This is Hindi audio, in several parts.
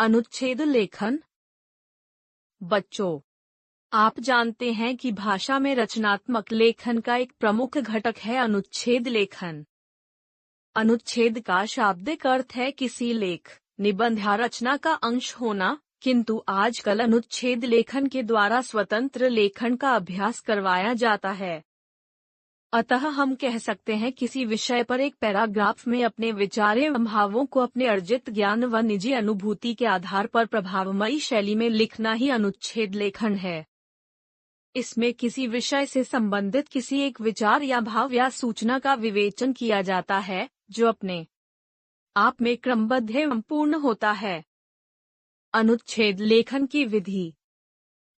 अनुच्छेद लेखन। बच्चों, आप जानते हैं कि भाषा में रचनात्मक लेखन का एक प्रमुख घटक है अनुच्छेद लेखन। अनुच्छेद का शाब्दिक अर्थ है किसी लेख, निबंध या रचना का अंश होना, किंतु आजकल अनुच्छेद लेखन के द्वारा स्वतंत्र लेखन का अभ्यास करवाया जाता है। अतः हम कह सकते हैं किसी विषय पर एक पैराग्राफ में अपने विचार एवं भावों को अपने अर्जित ज्ञान व निजी अनुभूति के आधार पर प्रभावमयी शैली में लिखना ही अनुच्छेद लेखन है। इसमें किसी विषय से संबंधित किसी एक विचार या भाव या सूचना का विवेचन किया जाता है, जो अपने आप में क्रमबद्ध एवं पूर्ण होता है। अनुच्छेद लेखन की विधि।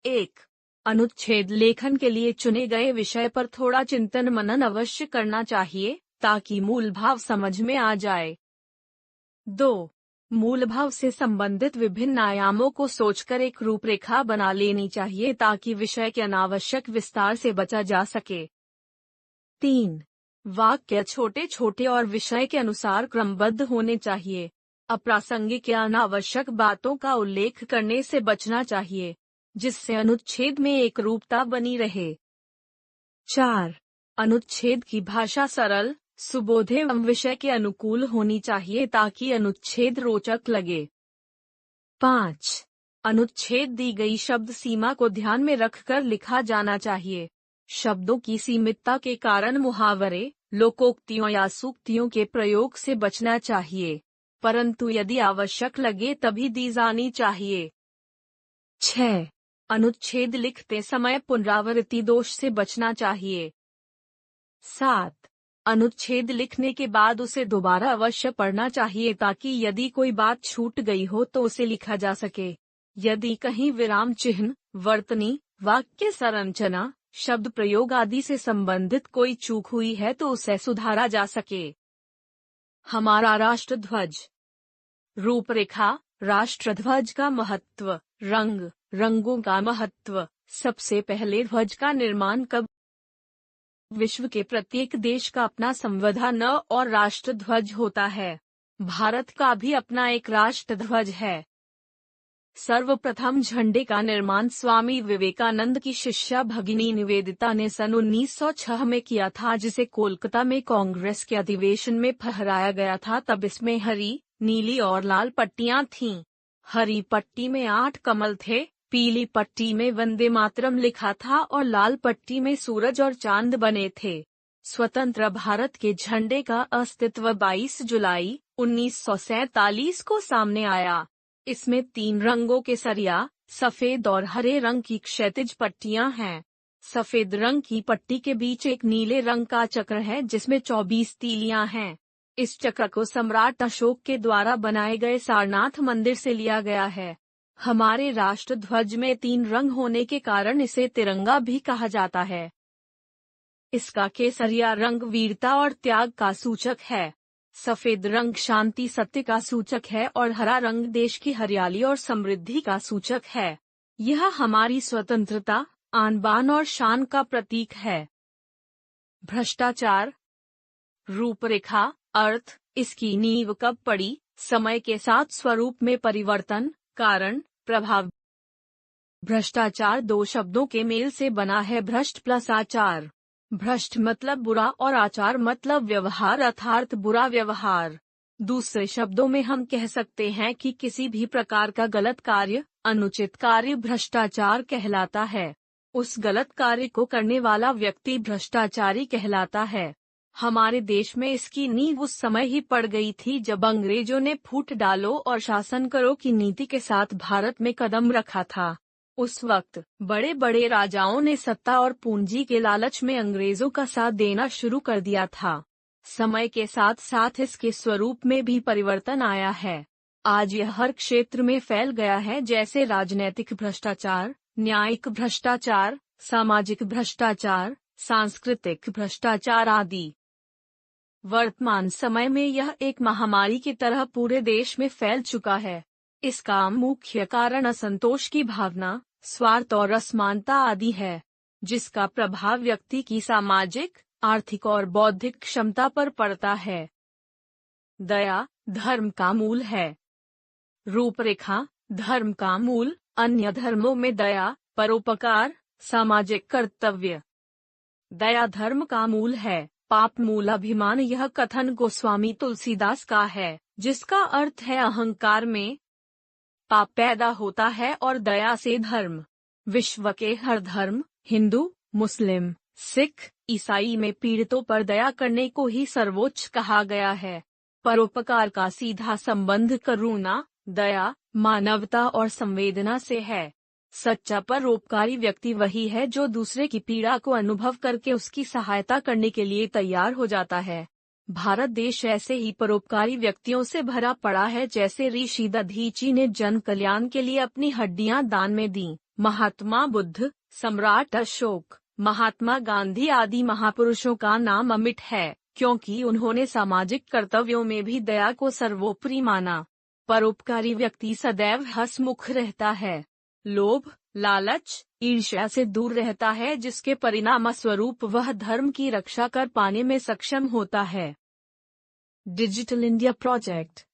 1. अनुच्छेद लेखन के लिए चुने गए विषय पर थोड़ा चिंतन मनन अवश्य करना चाहिए, ताकि मूल भाव समझ में आ जाए। 2. मूल भाव से संबंधित विभिन्न आयामों को सोचकर एक रूपरेखा बना लेनी चाहिए ताकि विषय के अनावश्यक विस्तार से बचा जा सके। 3. वाक्य छोटे छोटे और विषय के अनुसार क्रमबद्ध होने चाहिए। अप्रासंगिक या अनावश्यक बातों का उल्लेख करने से बचना चाहिए, जिससे अनुच्छेद में एक रूपता बनी रहे। 4. अनुच्छेद की भाषा सरल, सुबोध एवं विषय के अनुकूल होनी चाहिए ताकि अनुच्छेद रोचक लगे। 5. अनुच्छेद दी गई शब्द सीमा को ध्यान में रखकर लिखा जाना चाहिए। शब्दों की सीमितता के कारण मुहावरे, लोकोक्तियों या सूक्तियों के प्रयोग से बचना चाहिए, परंतु यदि आवश्यक लगे तभी दी जानी चाहिए। 6. अनुच्छेद लिखते समय पुनरावृत्ति दोष से बचना चाहिए। 7. अनुच्छेद लिखने के बाद उसे दोबारा अवश्य पढ़ना चाहिए ताकि यदि कोई बात छूट गई हो तो उसे लिखा जा सके। यदि कहीं विराम चिन्ह, वर्तनी, वाक्य संरचना, शब्द प्रयोग आदि से संबंधित कोई चूक हुई है तो उसे सुधारा जा सके। हमारा राष्ट्रध्वज। रूपरेखा। राष्ट्रध्वज का महत्व। रंग, रंगों का महत्व। सबसे पहले ध्वज का निर्माण कब? विश्व के प्रत्येक देश का अपना संविधान और राष्ट्रध्वज होता है। भारत का भी अपना एक राष्ट्रध्वज है। सर्वप्रथम झंडे का निर्माण स्वामी विवेकानंद की शिष्या भगिनी निवेदिता ने सन 1906 में किया था, जिसे कोलकाता में कांग्रेस के अधिवेशन में फहराया गया था। तब इसमें हरी, नीली और लाल पट्टियां थीं। हरी पट्टी में 8 कमल थे, पीली पट्टी में वंदे मातरम लिखा था और लाल पट्टी में सूरज और चांद बने थे। स्वतंत्र भारत के झंडे का अस्तित्व 22 जुलाई 1947 को सामने आया। इसमें 3 रंगों के सरिया, सफेद और हरे रंग की क्षैतिज पट्टियां हैं। सफेद रंग की पट्टी के बीच एक नीले रंग का चक्र है जिसमें 24 तीलियां हैं। इस चक्र को सम्राट अशोक के द्वारा बनाए गए सारनाथ मंदिर से लिया गया है। हमारे राष्ट्रध्वज में 3 रंग होने के कारण इसे तिरंगा भी कहा जाता है। इसका केसरिया रंग वीरता और त्याग का सूचक है। सफेद रंग शांति सत्य का सूचक है और हरा रंग देश की हरियाली और समृद्धि का सूचक है। यह हमारी स्वतंत्रता, आन बान और शान का प्रतीक है। भ्रष्टाचार। रूपरेखा। अर्थ, इसकी नींव कब पड़ी? समय के साथ स्वरूप में परिवर्तन, कारण, प्रभाव। भ्रष्टाचार 2 शब्दों के मेल से बना है, भ्रष्ट प्लस आचार। भ्रष्ट मतलब बुरा और आचार मतलब व्यवहार अर्थात बुरा व्यवहार। दूसरे शब्दों में हम कह सकते हैं कि किसी भी प्रकार का गलत कार्य, अनुचित कार्य भ्रष्टाचार कहलाता है। उस गलत कार्य को करने वाला व्यक्ति भ्रष्टाचारी कहलाता है। हमारे देश में इसकी नींव उस समय ही पड़ गई थी जब अंग्रेजों ने फूट डालो और शासन करो की नीति के साथ भारत में कदम रखा था। उस वक्त बड़े बड़े राजाओं ने सत्ता और पूंजी के लालच में अंग्रेजों का साथ देना शुरू कर दिया था। समय के साथ साथ इसके स्वरूप में भी परिवर्तन आया है। आज यह हर क्षेत्र में फैल गया है, जैसे राजनैतिक भ्रष्टाचार, न्यायिक भ्रष्टाचार, सामाजिक भ्रष्टाचार, सांस्कृतिक भ्रष्टाचार आदि। वर्तमान समय में यह एक महामारी की तरह पूरे देश में फैल चुका है। इसका मुख्य कारण असंतोष की भावना, स्वार्थ और असमानता आदि है, जिसका प्रभाव व्यक्ति की सामाजिक, आर्थिक और बौद्धिक क्षमता पर पड़ता है। दया, धर्म का मूल है। रूपरेखा, धर्म का मूल, अन्य धर्मों में दया, परोपकार, सामाजिक कर्तव्य। दया धर्म का मूल है, पाप मूल अभिमान। यह कथन गोस्वामी तुलसीदास का है, जिसका अर्थ है अहंकार में पाप पैदा होता है और दया से धर्म। विश्व के हर धर्म, हिंदू, मुस्लिम, सिख, ईसाई में पीड़ितों पर दया करने को ही सर्वोच्च कहा गया है। परोपकार का सीधा संबंध करुणा, दया, मानवता और संवेदना से है। सच्चा परोपकारी व्यक्ति वही है जो दूसरे की पीड़ा को अनुभव करके उसकी सहायता करने के लिए तैयार हो जाता है। भारत देश ऐसे ही परोपकारी व्यक्तियों से भरा पड़ा है, जैसे ऋषि दधीची ने जन कल्याण के लिए अपनी हड्डियां दान में दी। महात्मा बुद्ध, सम्राट अशोक, महात्मा गांधी आदि महापुरुषों का नाम अमिट है, क्योंकि उन्होंने सामाजिक कर्तव्यों में भी दया को सर्वोपरि माना। परोपकारी व्यक्ति सदैव हंसमुख रहता है, लोभ, लालच, ईर्ष्या से दूर रहता है, जिसके परिणाम स्वरूप वह धर्म की रक्षा कर पाने में सक्षम होता है। Digital India project.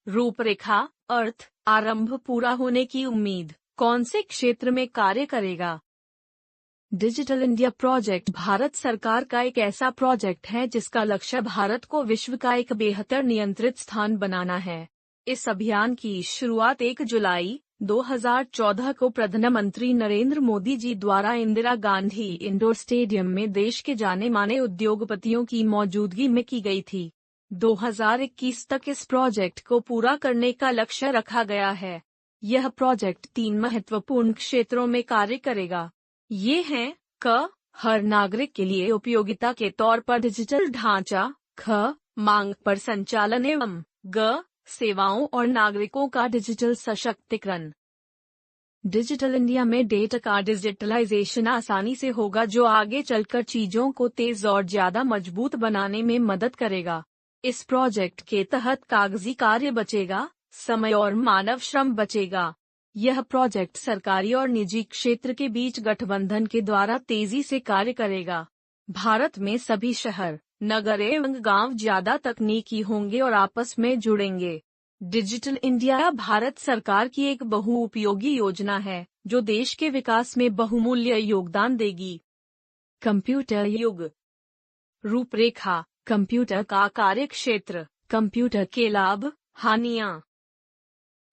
रूपरेखा, अर्थ, आरंभ, पूरा होने की उम्मीद, कौन से क्षेत्र में कार्य करेगा। डिजिटल इंडिया प्रोजेक्ट भारत सरकार का एक ऐसा प्रोजेक्ट है जिसका लक्ष्य भारत को विश्व का एक बेहतर नियंत्रित स्थान बनाना है। इस अभियान की शुरुआत 1 जुलाई 2014 को प्रधानमंत्री नरेंद्र मोदी जी द्वारा इंदिरा गांधी इंडोर स्टेडियम में देश के जाने माने उद्योगपतियों की मौजूदगी में की गई थी। 2021 तक इस प्रोजेक्ट को पूरा करने का लक्ष्य रखा गया है। यह प्रोजेक्ट 3 महत्वपूर्ण क्षेत्रों में कार्य करेगा। ये हैं क, हर नागरिक के लिए उपयोगिता के तौर पर डिजिटल ढांचा, ख, मांग पर संचालन एवं ग, सेवाओं और नागरिकों का डिजिटल सशक्तिकरण। डिजिटल इंडिया में डेटा का डिजिटलाइजेशन आसानी से होगा, जो आगे चलकर चीजों को तेज और ज्यादा मजबूत बनाने में मदद करेगा। इस प्रोजेक्ट के तहत कागजी कार्य बचेगा, समय और मानव श्रम बचेगा। यह प्रोजेक्ट सरकारी और निजी क्षेत्र के बीच गठबंधन के द्वारा तेजी से कार्य करेगा। भारत में सभी शहर, नगर एवं गांव ज्यादा तकनीकी होंगे और आपस में जुड़ेंगे। डिजिटल इंडिया भारत सरकार की एक बहुउपयोगी योजना है, जो देश के विकास में बहुमूल्य योगदान देगी। कंप्यूटर युग। रूपरेखा, कंप्यूटर का कार्यक्षेत्र, कंप्यूटर के लाभ, हानियां।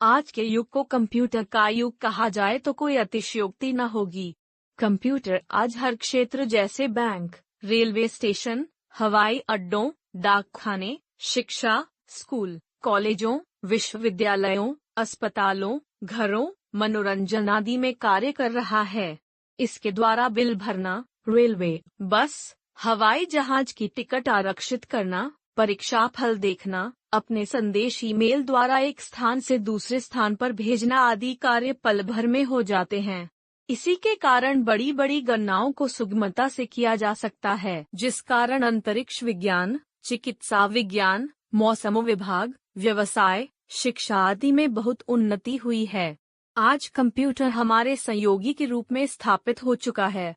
आज के युग को कंप्यूटर का युग कहा जाए तो कोई अतिशयोक्ति न होगी। कंप्यूटर आज हर क्षेत्र जैसे बैंक, रेलवे स्टेशन, हवाई अड्डों, डाकखाने, शिक्षा, स्कूल, कॉलेजों, विश्वविद्यालयों, अस्पतालों, घरों, मनोरंजन आदि में कार्य कर रहा है। इसके द्वारा बिल भरना, रेलवे, बस, हवाई जहाज की टिकट आरक्षित करना, परीक्षा फल देखना, अपने संदेश ईमेल द्वारा एक स्थान से दूसरे स्थान पर भेजना आदि कार्य पल भर में हो जाते हैं। इसी के कारण बड़ी बड़ी गणनाओं को सुगमता से किया जा सकता है, जिस कारण अंतरिक्ष विज्ञान, चिकित्सा विज्ञान, मौसम विभाग, व्यवसाय, शिक्षा आदि में बहुत उन्नति हुई है। आज कंप्यूटर हमारे सहयोगी के रूप में स्थापित हो चुका है।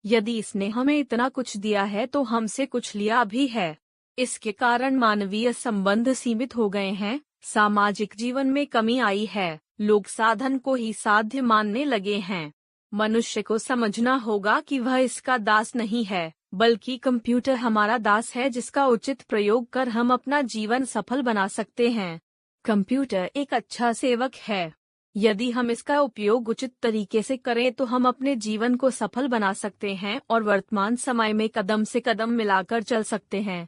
यदि इसने हमें इतना कुछ दिया है तो हमसे कुछ लिया भी है। इसके कारण मानवीय संबंध सीमित हो गए हैं, सामाजिक जीवन में कमी आई है, लोग साधन को ही साध्य मानने लगे हैं। मनुष्य को समझना होगा कि वह इसका दास नहीं है, बल्कि कंप्यूटर हमारा दास है, जिसका उचित प्रयोग कर हम अपना जीवन सफल बना सकते हैं। कंप्यूटर एक अच्छा सेवक है। यदि हम इसका उपयोग उचित तरीके से करें तो हम अपने जीवन को सफल बना सकते हैं और वर्तमान समय में कदम से कदम मिलाकर चल सकते हैं।